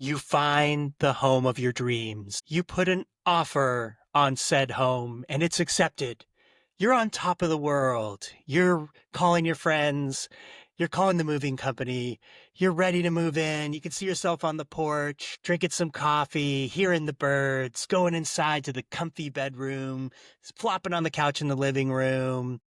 You find the home of your dreams. You put an offer on said home and it's accepted. You're on top of the world. You're calling your friends. You're calling the moving company. You're ready to move in. You can see yourself on the porch, drinking some coffee, hearing the birds, going inside to the comfy bedroom, flopping on the couch in the living room.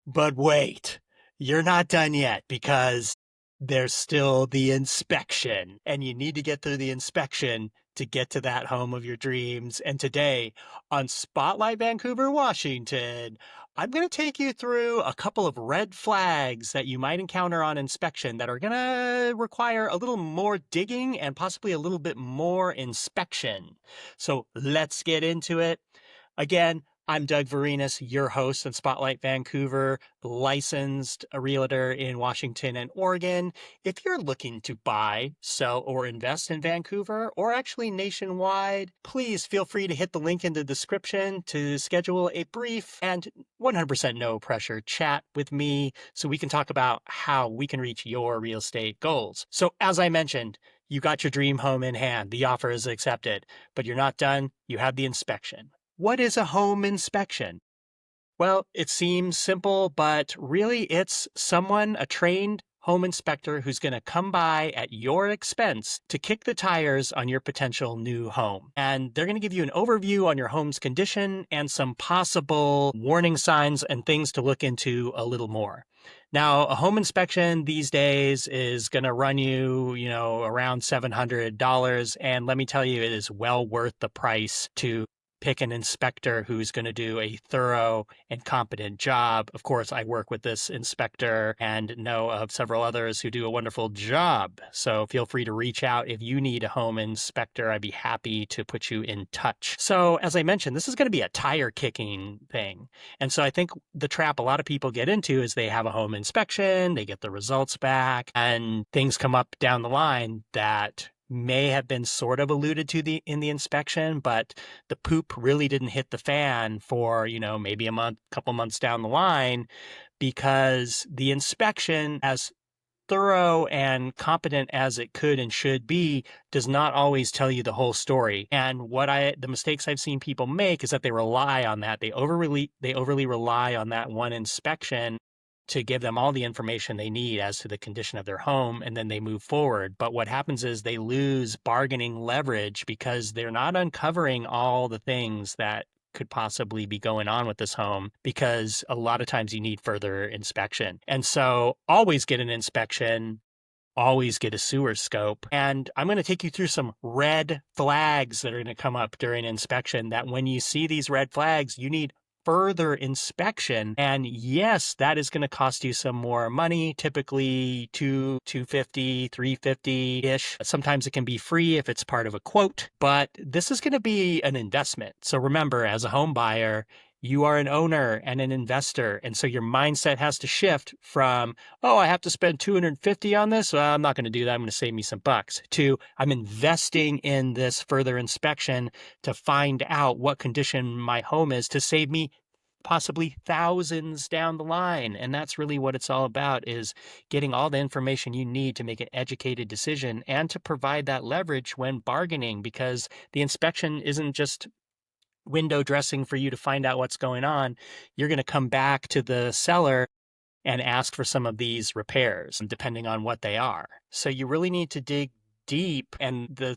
But wait, you're not done yet because there's still the inspection, and you need to get through the inspection to get to that home of your dreams. And today on Spotlight Vancouver, Washington, I'm going to take you through a couple of red flags that you might encounter on inspection that are going to require a little more digging and possibly a little bit more inspection. So let's get into it. Again, I'm Doug Varenas, your host on Spotlight Vancouver, licensed a realtor in Washington and Oregon. If you're looking to buy, sell, or invest in Vancouver, or actually nationwide, please feel free to hit the link in the description to schedule a brief and 100% no pressure chat with me so we can talk about how we can reach your real estate goals. So as I mentioned, you got your dream home in hand. The offer is accepted, but you're not done. You have the inspection. What is a home inspection? Well, it seems simple, but really it's someone, a trained home inspector who's going to come by at your expense to kick the tires on your potential new home. And they're going to give you an overview on your home's condition and some possible warning signs and things to look into a little more. Now, a home inspection these days is going to run you, around $700. And let me tell you, it is well worth the price to pick an inspector who's going to do a thorough and competent job. Of course, I work with this inspector and know of several others who do a wonderful job. So feel free to reach out if you need a home inspector. I'd be happy to put you in touch. So as I mentioned, this is going to be a tire kicking thing. And so I think the trap a lot of people get into is they have a home inspection, they get the results back, and things come up down the line that may have been sort of alluded to in the inspection, but the poop really didn't hit the fan for, maybe a month, couple months down the line, because the inspection, as thorough and competent as it could and should be, does not always tell you the whole story. And the mistakes I've seen people make is that they rely on that. They overly rely on that one inspection to give them all the information they need as to the condition of their home, and then they move forward. But what happens is they lose bargaining leverage because they're not uncovering all the things that could possibly be going on with this home, because a lot of times you need further inspection. And so always get an inspection, always get a sewer scope. And I'm going to take you through some red flags that are going to come up during inspection, that when you see these red flags, you need further inspection. And yes, that is going to cost you some more money, typically $250, $350-ish. Sometimes it can be free if it's part of a quote, but this is going to be an investment. So remember, as a home buyer, you are an owner and an investor. And so your mindset has to shift from, oh, I have to spend $250 on this. Well, I'm not going to do that. I'm going to save me some bucks, to I'm investing in this further inspection to find out what condition my home is, to save me possibly thousands down the line. And that's really what it's all about, is getting all the information you need to make an educated decision and to provide that leverage when bargaining, because the inspection isn't just window dressing for you to find out what's going on. You're going to come back to the seller and ask for some of these repairs, depending on what they are. So you really need to dig deep, and the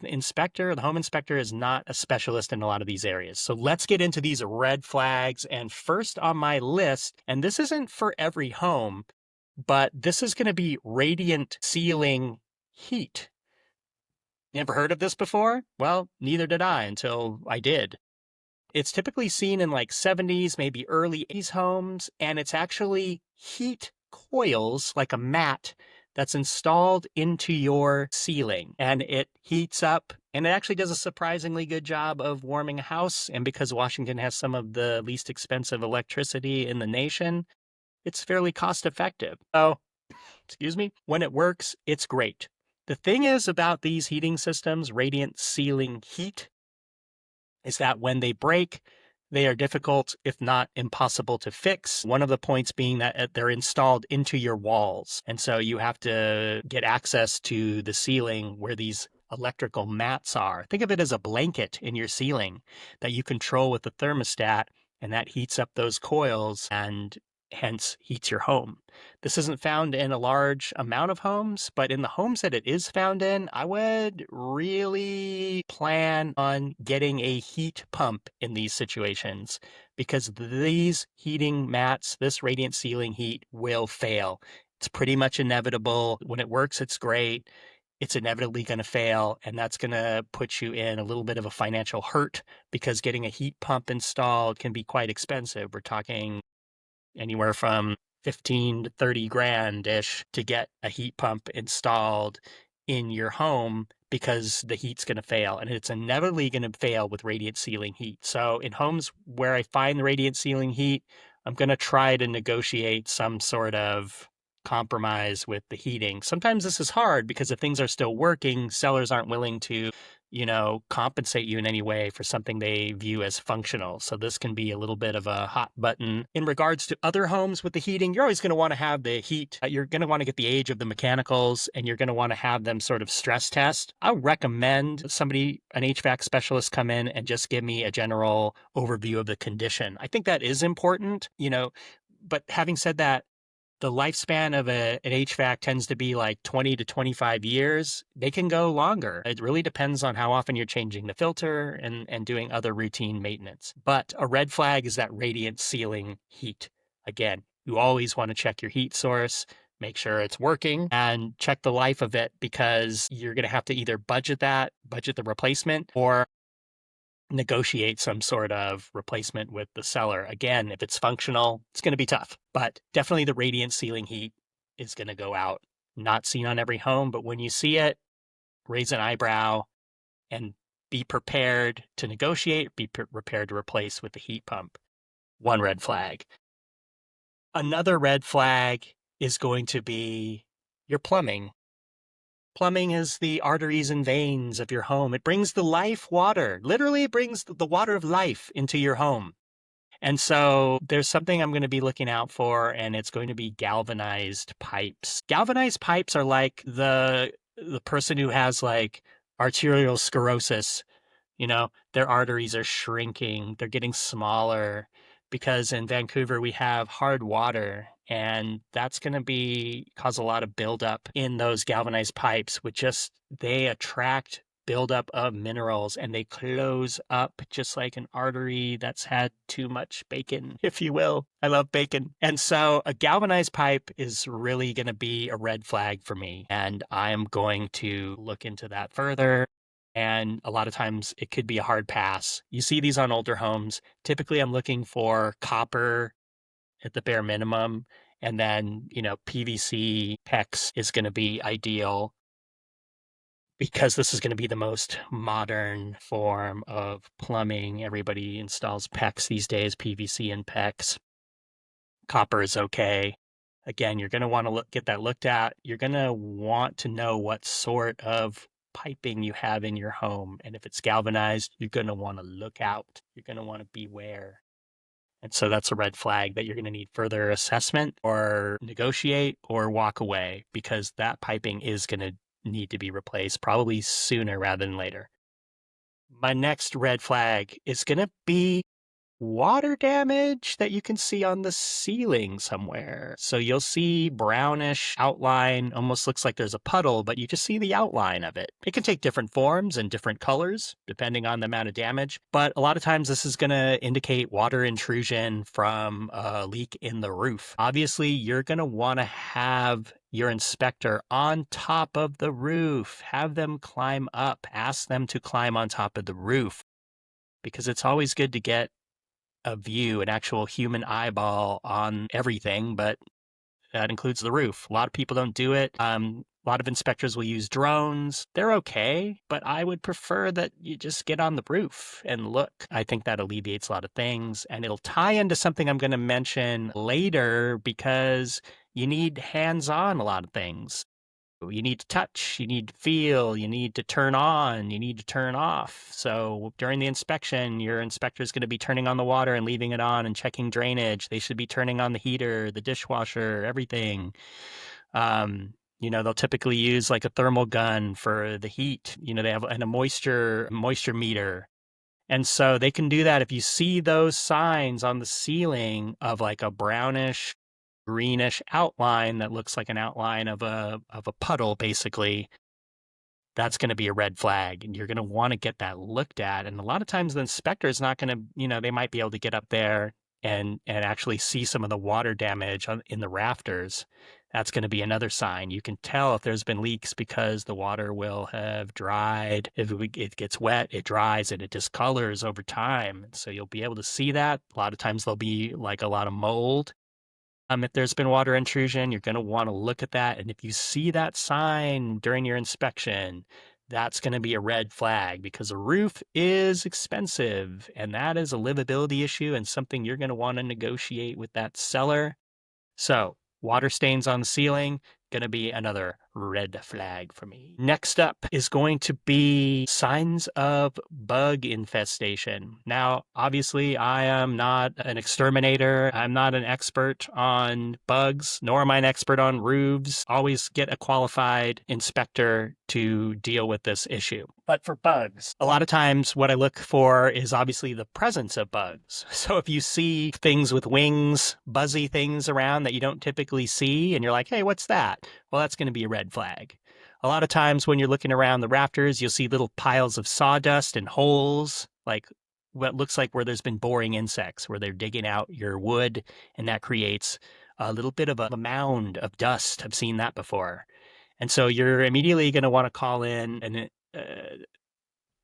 home inspector is not a specialist in a lot of these areas. So let's get into these red flags. And first on my list, and this isn't for every home, but this is going to be radiant ceiling heat. Never heard of this before? Well, neither did I until I did. It's typically seen in like 70s, maybe early 80s homes, and it's actually heat coils, like a mat that's installed into your ceiling, and it heats up, and it actually does a surprisingly good job of warming a house. And because Washington has some of the least expensive electricity in the nation, it's fairly cost effective. So, when it works, it's great. The thing is about these heating systems, radiant ceiling heat, is that when they break, they are difficult, if not impossible, to fix. One of the points being that they're installed into your walls. And so you have to get access to the ceiling where these electrical mats are. Think of it as a blanket in your ceiling that you control with the thermostat, and that heats up those coils and hence heats your home. This isn't found in a large amount of homes, but in the homes that it is found in, I would really plan on getting a heat pump in these situations because these heating mats, this radiant ceiling heat will fail. It's pretty much inevitable. When it works, it's great. It's inevitably going to fail, and that's going to put you in a little bit of a financial hurt because getting a heat pump installed can be quite expensive. We're talking anywhere from 15 to 30 grand ish to get a heat pump installed in your home because the heat's going to fail, and it's inevitably going to fail with radiant ceiling heat. So in homes where I find the radiant ceiling heat, I'm going to try to negotiate some sort of compromise with the heating. Sometimes this is hard because if things are still working, sellers aren't willing to, compensate you in any way for something they view as functional. So this can be a little bit of a hot button. In regards to other homes with the heating, you're always going to want to have the heat. You're going to want to get the age of the mechanicals, and you're going to want to have them sort of stress test. I would recommend somebody, an HVAC specialist, come in and just give me a general overview of the condition. I think that is important, but having said that, the lifespan of an HVAC tends to be like 20 to 25 years. They can go longer. It really depends on how often you're changing the filter and doing other routine maintenance. But a red flag is that radiant ceiling heat. Again, you always want to check your heat source, make sure it's working, and check the life of it because you're going to have to either budget the replacement, or negotiate some sort of replacement with the seller. Again, if it's functional, it's going to be tough, but definitely the radiant ceiling heat is going to go out. Not seen on every home, but when you see it, raise an eyebrow and be prepared to negotiate, be prepared to replace with the heat pump. One red flag. Another red flag is going to be your plumbing. Plumbing is the arteries and veins of your home. It brings the life water. Literally, it brings the water of life into your home. And so there's something I'm going to be looking out for, and it's going to be galvanized pipes. Galvanized pipes are like the person who has like arterial sclerosis. Their arteries are shrinking. They're getting smaller because in Vancouver we have hard water, and that's going to cause a lot of buildup in those galvanized pipes, they attract buildup of minerals, and they close up just like an artery that's had too much bacon, if you will. I love bacon. And so a galvanized pipe is really going to be a red flag for me, and I'm going to look into that further. And a lot of times it could be a hard pass. You see these on older homes. Typically, I'm looking for copper at the bare minimum. And then, PVC PEX is going to be ideal because this is going to be the most modern form of plumbing. Everybody installs PEX these days, PVC and PEX. Copper is okay. Again, you're going to want to get that looked at. You're going to want to know what sort of piping you have in your home. And if it's galvanized, you're going to want to look out. You're going to want to beware. And so that's a red flag that you're going to need further assessment or negotiate or walk away, because that piping is going to need to be replaced probably sooner rather than later. My next red flag is going to be water damage that you can see on the ceiling somewhere. So you'll see brownish outline, almost looks like there's a puddle, but you just see the outline of it. It can take different forms and different colors depending on the amount of damage, but a lot of times this is going to indicate water intrusion from a leak in the roof. Obviously, you're going to want to have your inspector on top of the roof. Have them climb up. Ask them to climb on top of the roof, because it's always good to get a view, an actual human eyeball on everything, but that includes the roof. A lot of people don't do it. A lot of inspectors will use drones. They're okay, but I would prefer that you just get on the roof and look. I think that alleviates a lot of things, and it'll tie into something I'm going to mention later, because you need hands-on a lot of things. You need to touch, you need to feel, you need to turn on, you need to turn off. So during the inspection, your inspector is going to be turning on the water and leaving it on and checking drainage. They should be turning on the heater, the dishwasher, everything. They'll typically use like a thermal gun for the heat. They have a moisture meter. And so they can do that. If you see those signs on the ceiling of like a brownish, greenish outline that looks like an outline of a puddle, basically, that's going to be a red flag, and you're going to want to get that looked at. And a lot of times the inspector is not going to, they might be able to get up there and actually see some of the water damage in the rafters. That's going to be another sign. You can tell if there's been leaks because the water will have dried. If it gets wet, it dries and it discolors over time. So you'll be able to see that. A lot of times there'll be like a lot of mold. If there's been water intrusion, you're going to want to look at that. And if you see that sign during your inspection, that's going to be a red flag, because a roof is expensive, and that is a livability issue and something you're going to want to negotiate with that seller. So, water stains on the ceiling, going to be another red flag for me. Next up is going to be signs of bug infestation. Now, obviously, I am not an exterminator. I'm not an expert on bugs, nor am I an expert on roofs. Always get a qualified inspector to deal with this issue. But for bugs, a lot of times what I look for is obviously the presence of bugs. So if you see things with wings, buzzy things around that you don't typically see, and you're like, hey, what's that? Well, that's going to be a red flag. A lot of times when you're looking around the rafters, you'll see little piles of sawdust and holes, like what looks like where there's been boring insects, where they're digging out your wood, and that creates a little bit of a mound of dust. I've seen that before. And so you're immediately going to want to call in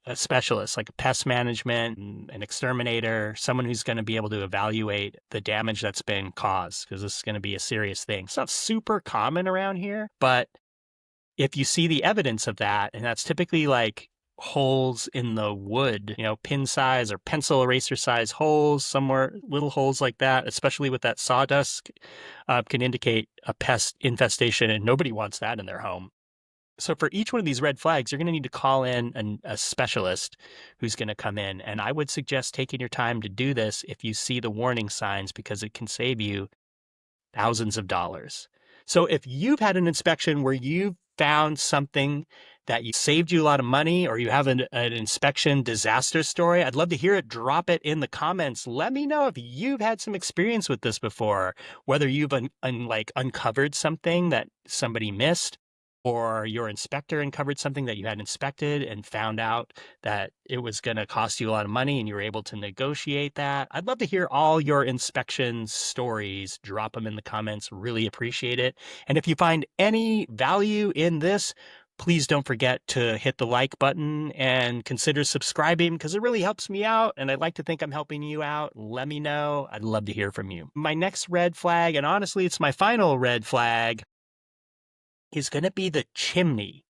a specialist, like a pest management, an exterminator, someone who's going to be able to evaluate the damage that's been caused, because this is going to be a serious thing. It's not super common around here, but if you see the evidence of that, and that's typically like holes in the wood, pin size or pencil eraser size holes, somewhere, little holes like that, especially with that sawdust, can indicate a pest infestation, and nobody wants that in their home. So for each one of these red flags, you're going to need to call in a specialist who's going to come in. And I would suggest taking your time to do this if you see the warning signs, because it can save you thousands of dollars. So if you've had an inspection where you've found something that you saved you a lot of money, or you have an inspection disaster story, I'd love to hear it. Drop it in the comments. Let me know if you've had some experience with this before, whether you've uncovered something that somebody missed, or your inspector uncovered something that you had inspected and found out that it was going to cost you a lot of money and you were able to negotiate that. I'd love to hear all your inspection stories. Drop them in the comments. Really appreciate it. And if you find any value in this, please don't forget to hit the like button and consider subscribing, because it really helps me out, and I'd like to think I'm helping you out. Let me know. I'd love to hear from you. My next red flag, and honestly, it's my final red flag, is going to be the chimney.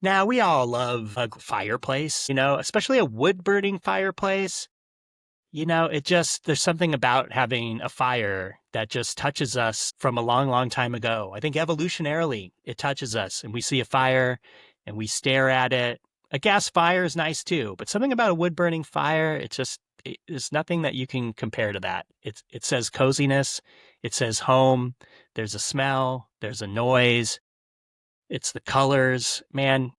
Now, we all love a fireplace, especially a wood-burning fireplace. There's something about having a fire that just touches us from a long, long time ago. I think evolutionarily, it touches us, and we see a fire and we stare at it. A gas fire is nice too, but something about a wood-burning fire, there's nothing that you can compare to that. It says coziness, it says home, there's a smell, there's a noise. It's the colors, man,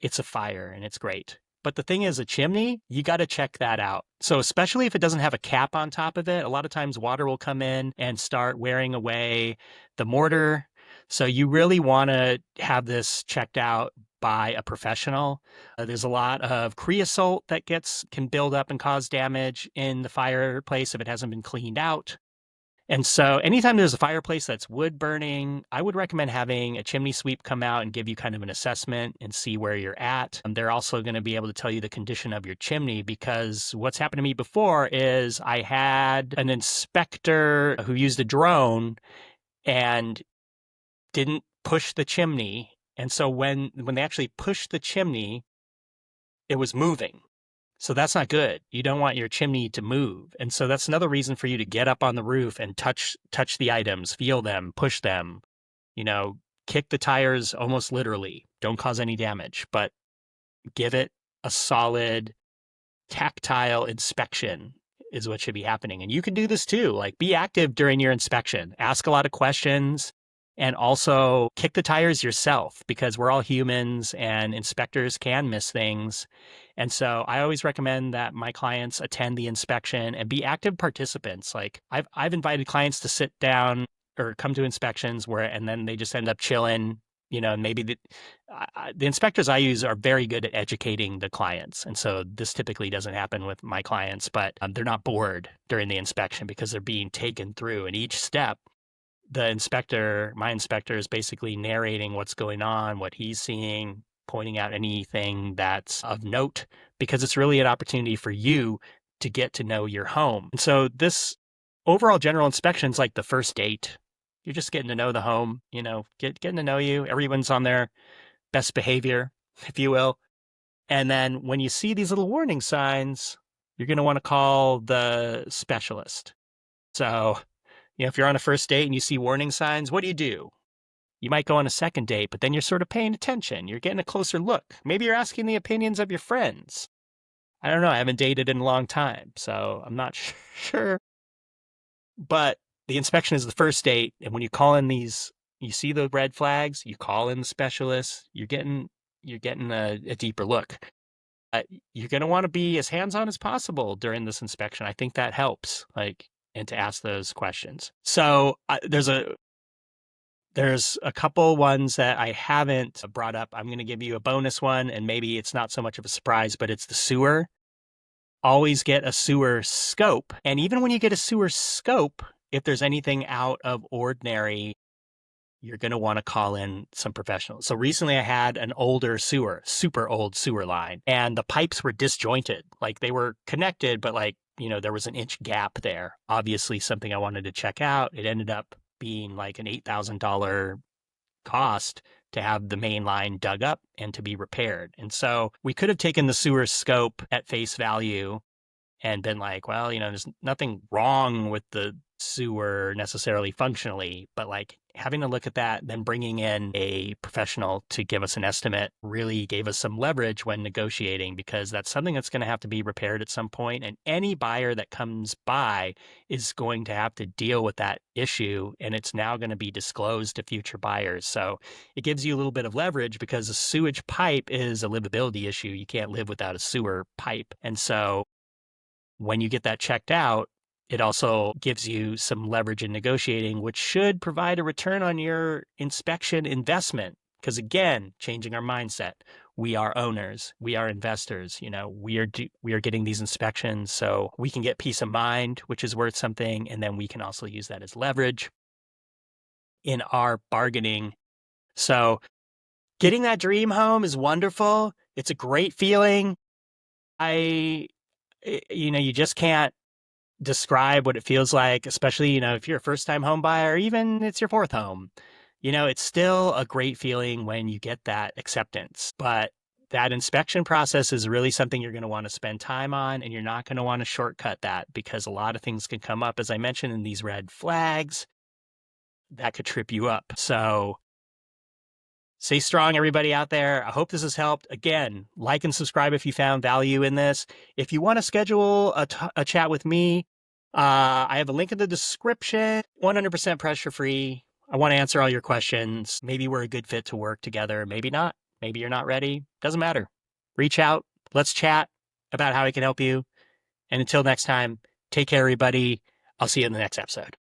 it's a fire and it's great. But the thing is, a chimney, you got to check that out. So especially if it doesn't have a cap on top of it, a lot of times water will come in and start wearing away the mortar. So you really want to have this checked out by a professional. There's a lot of creosote that can build up and cause damage in the fireplace if it hasn't been cleaned out. And so anytime there's a fireplace that's wood burning, I would recommend having a chimney sweep come out and give you kind of an assessment and see where you're at. They're also going to be able to tell you the condition of your chimney, because what's happened to me before is I had an inspector who used a drone and didn't push the chimney. And so when they actually pushed the chimney, it was moving. So that's not good. You don't want your chimney to move. And so that's another reason for you to get up on the roof and touch the items, feel them, push them, kick the tires almost literally. Don't cause any damage, but give it a solid tactile inspection is what should be happening. And you can do this too. Like, be active during your inspection. Ask a lot of questions. and also kick the tires yourself because we're all humans and inspectors can miss things. And so I always recommend that my clients attend the inspection and be active participants. Like I've invited clients to sit down or come to inspections and then they just end up chilling, and maybe the inspectors I use are very good at educating the clients. And so this typically doesn't happen with my clients, but they're not bored during the inspection because they're being taken through. And each step, my inspector is basically narrating what's going on, what he's seeing, pointing out anything that's of note, because it's really an opportunity for you to get to know your home. And so this overall general inspection is like the first date. You're just getting to know the home, getting to know you. Everyone's on their best behavior, if you will. And then when you see these little warning signs, you're going to want to call the specialist. So, if you're on a first date and you see warning signs, what do? You might go on a second date, but then you're sort of paying attention. You're getting a closer look. Maybe you're asking the opinions of your friends. I don't know. I haven't dated in a long time, so I'm not sure. But the inspection is the first date. And when you call in you see the red flags, you call in the specialist, you're getting a deeper look. You're going to want to be as hands-on as possible during this inspection. I think that helps, and to ask those questions. So there's a couple ones that I haven't brought up. I'm going to give you a bonus one, and maybe it's not so much of a surprise, but it's the sewer. Always get a sewer scope. And even when you get a sewer scope, if there's anything out of ordinary, you're going to want to call in some professionals. So recently I had an older super old sewer line, and the pipes were disjointed. Like they were connected, but there was an inch gap there. Obviously something I wanted to check out. It ended up being like an $8,000 cost to have the main line dug up and to be repaired. And so we could have taken the sewer scope at face value and been like, well, there's nothing wrong with the sewer necessarily functionally, but having a look at that, then bringing in a professional to give us an estimate really gave us some leverage when negotiating, because that's something that's going to have to be repaired at some point. And any buyer that comes by is going to have to deal with that issue. And it's now going to be disclosed to future buyers. So it gives you a little bit of leverage because a sewage pipe is a livability issue. You can't live without a sewer pipe. And so when you get that checked out, it also gives you some leverage in negotiating, which should provide a return on your inspection investment. Because again, changing our mindset, we are owners, we are investors. We are getting these inspections so we can get peace of mind, which is worth something, and then we can also use that as leverage in our bargaining. So, getting that dream home is wonderful. It's a great feeling. You just can't describe what it feels like, especially, if you're a first-time home buyer, even it's your fourth home. It's still a great feeling when you get that acceptance. But that inspection process is really something you're going to want to spend time on, and you're not going to want to shortcut that because a lot of things can come up, as I mentioned, in these red flags that could trip you up. So stay strong, everybody out there. I hope this has helped. Again, like and subscribe if you found value in this. If you want to schedule a chat with me, I have a link in the description. 100% pressure free. I want to answer all your questions. Maybe we're a good fit to work together. Maybe not. Maybe you're not ready. Doesn't matter. Reach out. Let's chat about how I can help you. And until next time, take care, everybody. I'll see you in the next episode.